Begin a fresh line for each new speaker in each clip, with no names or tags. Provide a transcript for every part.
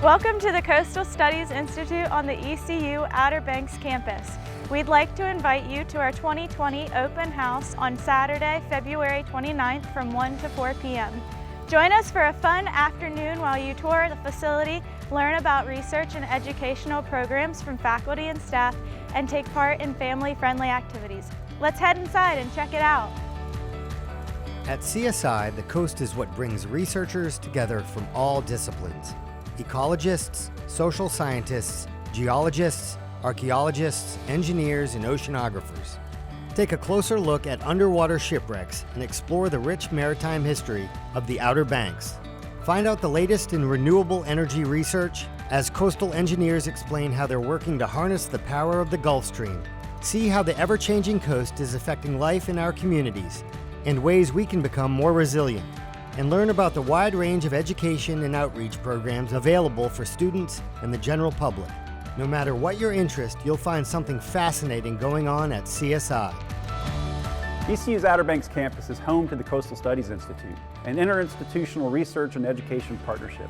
Welcome to the Coastal Studies Institute on the ECU Outer Banks campus. We'd like to invite you to our 2020 open house on Saturday, February 29th from 1 to 4 p.m. Join us for a fun afternoon while you tour the facility, learn about research and educational programs from faculty and staff, and take part in family-friendly activities. Let's head inside and check it out.
At CSI, the coast is what brings researchers together from all disciplines. Ecologists, social scientists, geologists, archaeologists, engineers, and oceanographers. Take a closer look at underwater shipwrecks and explore the rich maritime history of the Outer Banks. Find out the latest in renewable energy research as coastal engineers explain how they're working to harness the power of the Gulf Stream. See how the ever-changing coast is affecting life in our communities and ways we can become more resilient. And learn about the wide range of education and outreach programs available for students and the general public. No matter what your interest, you'll find something fascinating going on at CSI.
ECU's Outer Banks campus is home to the Coastal Studies Institute, an interinstitutional research and education partnership,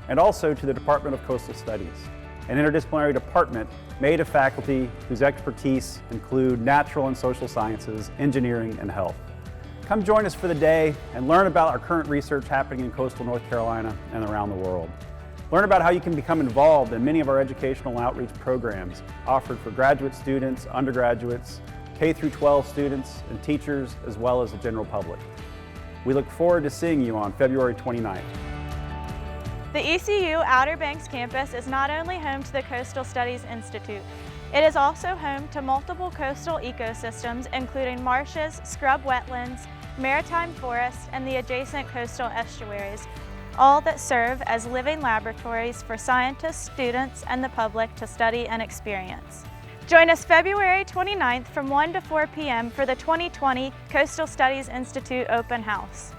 and also to the Department of Coastal Studies, an interdisciplinary department made of faculty whose expertise include natural and social sciences, engineering, and health. Come join us for the day and learn about our current research happening in coastal North Carolina and around the world. Learn about how you can become involved in many of our educational outreach programs offered for graduate students, undergraduates, K-12 students, and teachers, as well as the general public. We look forward to seeing you on February 29th.
The ECU Outer Banks campus is not only home to the Coastal Studies Institute, it is also home to multiple coastal ecosystems, including marshes, scrub wetlands, maritime forests, and the adjacent coastal estuaries, all that serve as living laboratories for scientists, students, and the public to study and experience. Join us February 29th from 1 to 4 p.m. for the 2020 Coastal Studies Institute Open House.